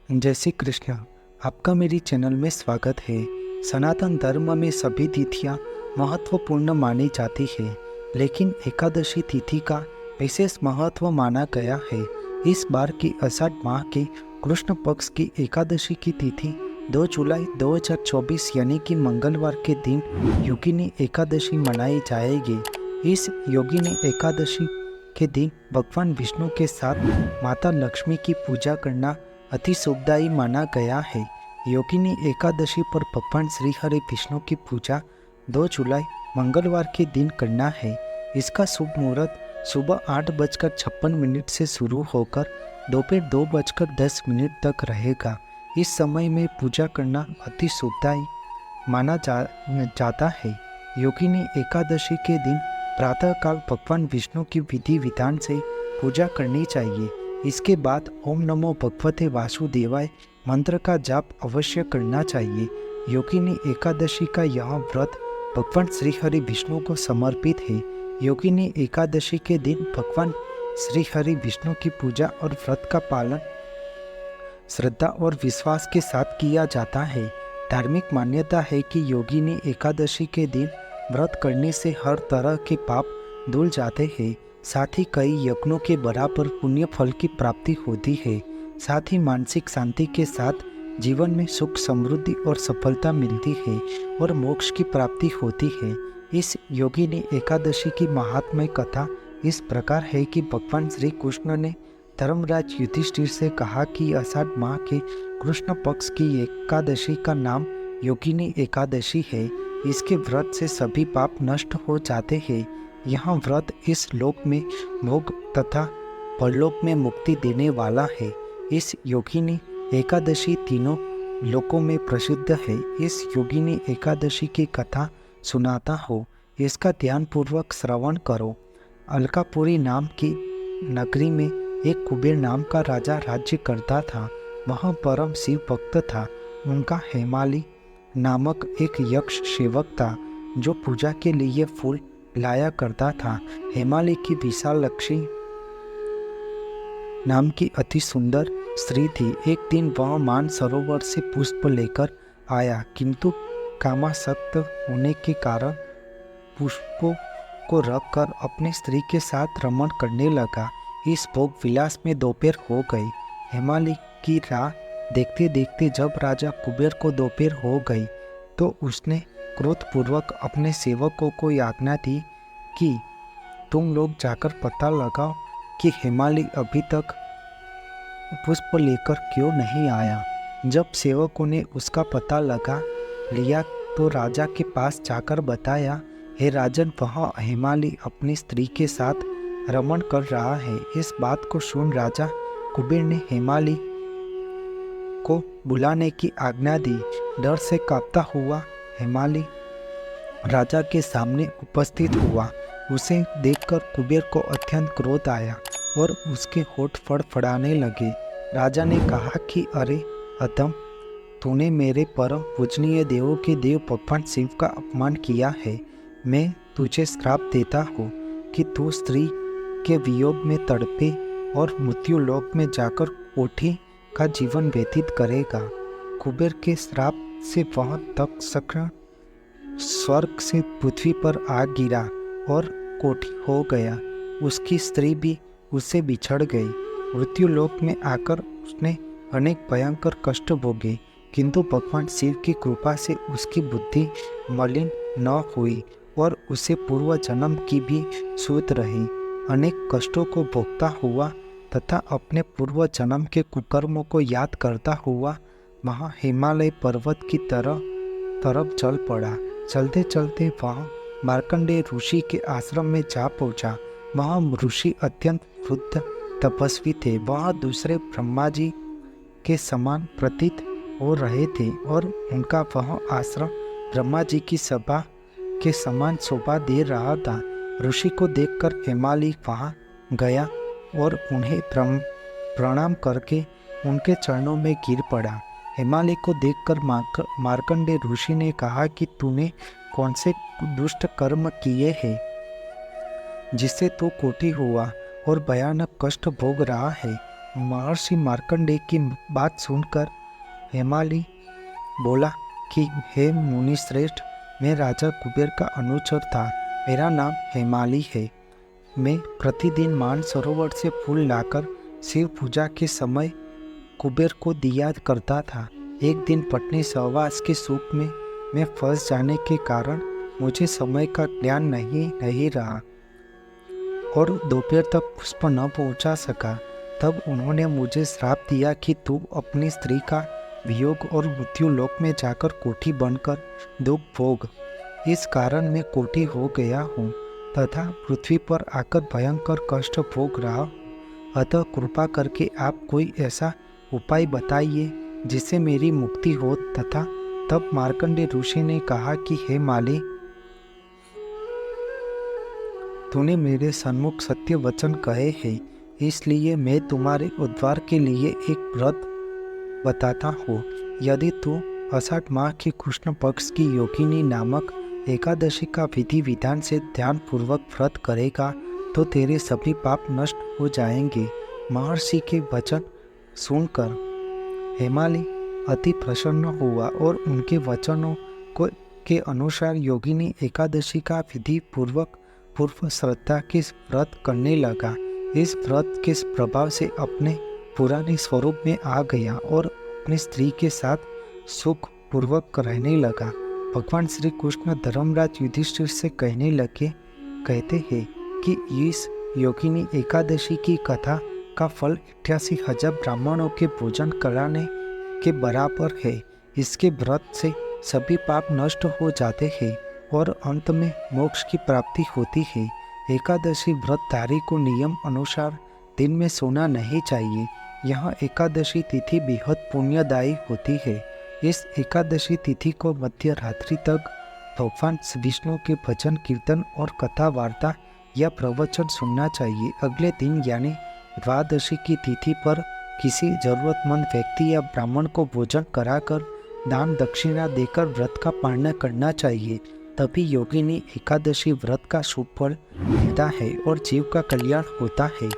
जय श्री कृष्ण। आपका मेरी चैनल में स्वागत है। सनातन धर्म में सभी तिथियां महत्वपूर्ण मानी जाती है, लेकिन एकादशी तिथि का विशेष महत्व माना गया है। इस बार की आषाढ़ माह के कृष्ण पक्ष की एकादशी की तिथि 2 जुलाई 2024 यानी कि मंगलवार के दिन योगिनी एकादशी मनाई जाएगी। इस योगिनी एकादशी के दिन भगवान विष्णु के साथ माता लक्ष्मी की पूजा करना अति शुभदायी माना गया है। योगिनी एकादशी पर भगवान श्री हरि विष्णु की पूजा 2 जुलाई मंगलवार के दिन करना है। इसका शुभ मुहूर्त सुबह 8:56 से शुरू होकर दोपहर 2:10 तक रहेगा। इस समय में पूजा करना अति शुभदायी माना जाता है। योगिनी एकादशी के दिन प्रातःकाल भगवान विष्णु की विधि विधान से पूजा करनी चाहिए। इसके बाद ओम नमो भगवते वासुदेवाय मंत्र का जाप अवश्य करना चाहिए। योगिनी एकादशी का यह व्रत भगवान श्री हरि विष्णु को समर्पित है। योगिनी एकादशी के दिन भगवान श्री हरि विष्णु की पूजा और व्रत का पालन श्रद्धा और विश्वास के साथ किया जाता है। धार्मिक मान्यता है कि योगिनी एकादशी के दिन व्रत करने से हर तरह के पाप धुल जाते हैं। साथ ही कई यज्ञों के बराबर पुण्य फल की प्राप्ति होती है। साथ ही मानसिक शांति के साथ जीवन में सुख समृद्धि और सफलता मिलती है और मोक्ष की प्राप्ति होती है। इस योगिनी एकादशी की महात्म्य कथा इस प्रकार है कि भगवान श्री कृष्ण ने धर्मराज युधिष्ठिर से कहा कि आषाढ़ माह के कृष्ण पक्ष की एकादशी का नाम योगिनी एकादशी है। इसके व्रत से सभी पाप नष्ट हो जाते हैं। यह व्रत इस लोक में भोग तथा परलोक में मुक्ति देने वाला है। इस योगिनी एकादशी तीनों लोकों में प्रसिद्ध है। इस योगिनी एकादशी की कथा सुनाता हो, इसका ध्यानपूर्वक श्रवण करो। अलकापुरी नाम की नगरी में एक कुबेर नाम का राजा राज्य करता था। वह परम शिव भक्त था। उनका हेमाली नामक एक यक्ष सेवक था जो पूजा के लिए फूल लाया करता था। हेमाली की विशालाक्षी नाम की अति सुंदर स्त्री थी। एक दिन वह मान सरोवर से पुष्प लेकर आया, किंतु कामासक्त होने के कारण पुष्पों को रखकर अपनी स्त्री के साथ रमण करने लगा। इस भोग विलास में दोपहर हो गई। हेमाली की राह देखते देखते जब राजा कुबेर को दोपहर हो गई तो उसने क्रोधपूर्वक अपने सेवकों को आज्ञा दी कि तुम लोग जाकर पता लगाओ कि हेमाली अभी तक पुष्प लेकर क्यों नहीं आया। जब सेवकों ने उसका पता लगा लिया तो राजा के पास जाकर बताया, हे राजन, वह हेमाली अपनी स्त्री के साथ रमण कर रहा है। इस बात को सुन राजा कुबेर ने हेमाली को बुलाने की आज्ञा दी। डर से कांपता हुआ हेमाली राजा के सामने उपस्थित हुआ। उसे देखकर कुबेर को अत्यंत क्रोध आया और उसके होठ फड़फड़ाने लगे। राजा ने कहा कि अरे अधम, तूने मेरे परम पूजनीय देवों के देव भगवान शिव का अपमान किया है। मैं तुझे श्राप देता हूँ कि तू स्त्री के वियोग में तड़पे और मृत्यु लोक में जाकर कोठी का जीवन व्यतीत करेगा। कुबेर के श्राप से वह तक्षक स्वर्ग से पृथ्वी पर आ गिरा और कोठी हो गया। उसकी स्त्री भी उससे बिछड़ गई। मृत्यु लोक में आकर उसने अनेक भयंकर कष्ट भोगे, किंतु भगवान शिव की कृपा से उसकी बुद्धि मलिन न हुई और उसे पूर्व जन्म की भी सूझ रही। अनेक कष्टों को भोगता हुआ तथा अपने पूर्व जन्म के कुकर्मों को याद करता हुआ वहाँ हिमालय पर्वत की तरफ चल पड़ा। चलते चलते वह मार्कंडेय ऋषि के आश्रम में जा पहुँचा। वह ऋषि अत्यंत वृद्ध तपस्वी थे। वह दूसरे ब्रह्मा जी के समान प्रतीत हो रहे थे और उनका वह आश्रम ब्रह्मा जी की सभा के समान शोभा दे रहा था। ऋषि को देखकर हेमाली वहाँ गया और उन्हें प्रणाम करके उनके चरणों में गिर पड़ा। हेमाली को देखकर मार्कंडेय ऋषि ने कहा कि तूने कौन से दुष्ट कर्म किए हैं जिससे तू कोटी हुआ और भयानक कष्ट भोग रहा है। महर्षि मार्कंडेय की बात सुनकर हेमाली बोला कि हे मुनि श्रेष्ठ, मैं राजा कुबेर का अनुचर था। मेरा नाम हेमाली है। मैं प्रतिदिन मानसरोवर से फूल लाकर शिव पूजा के समय कुबेर को दिया करता था। एक दिन पत्नी सहवास के सुख में मैं फंस जाने के कारण मुझे समय का ज्ञान नहीं रहा और दोपहर तक पुष्प न पहुंचा सका। तब उन्होंने मुझे श्राप दिया कि तू अपनी स्त्री का वियोग और मृत्यु लोक में जाकर कोठी बनकर दुख भोग। इस कारण मैं कोठी हो गया हूँ तथा पृथ्वी पर आकर भयंकर कष्ट भोग रहा हूँ। अतः कृपा करके आप कोई ऐसा उपाय बताइए जिससे मेरी मुक्ति हो। तथा तब मार्कंडेय ऋषि ने कहा कि हे माली, तूने मेरे सन्मुख सत्य वचन कहे हैं, इसलिए मैं तुम्हारे उद्धार के लिए एक व्रत बताता हूँ। यदि तू अषाढ़ माह की कृष्ण पक्ष की योगिनी नामक एकादशी का विधि विधान से ध्यान पूर्वक व्रत करेगा तो तेरे सभी पाप नष्ट हो जाएंगे। महर्षि के वचन सुनकर हेमाली अति प्रसन्न हुआ और उनके वचनों के अनुसार योगिनी एकादशी का विधि पूर्वक पूर्व श्रद्धा के व्रत करने लगा। इस व्रत के प्रभाव से अपने पुराने स्वरूप में आ गया और अपनी स्त्री के साथ सुख पूर्वक रहने लगा। भगवान श्री कृष्ण धर्मराज युधिष्ठिर से कहते हैं कि इस योगिनी एकादशी की कथा का फल 88,000 ब्राह्मणों के भोजन कराने के बराबर है। इसके व्रत से सभी पाप नष्ट हो जाते हैं और अंत में मोक्ष की प्राप्ति होती है। एकादशी व्रतधारी को नियम अनुसार दिन में सोना नहीं चाहिए। यह एकादशी तिथि बेहद पुण्यदायी होती है। इस एकादशी तिथि को मध्य रात्रि तक भगवान विष्णु के भजन कीर्तन और कथा वार्ता या प्रवचन सुनना चाहिए। अगले दिन यानी द्वादशी की तिथि पर किसी जरूरतमंद व्यक्ति या ब्राह्मण को भोजन कराकर दान दक्षिणा देकर व्रत का पालन करना चाहिए। तभी योगिनी एकादशी व्रत का शुभ फल मिलता है और जीव का कल्याण होता है।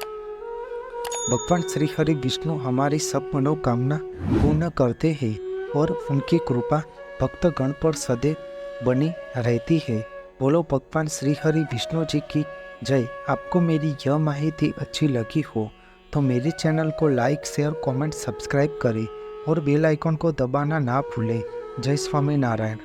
भगवान श्री हरि विष्णु हमारी सब मनोकामना पूर्ण करते हैं और उनकी कृपा भक्तगण पर सदैव बनी रहती है। बोलो भगवान श्री हरि विष्णु जी की जय। आपको मेरी यह माहिती अच्छी लगी हो तो मेरे चैनल को लाइक, शेयर, कमेंट, सब्सक्राइब करें और बेल आइकन को दबाना ना भूलें। जय स्वामी नारायण।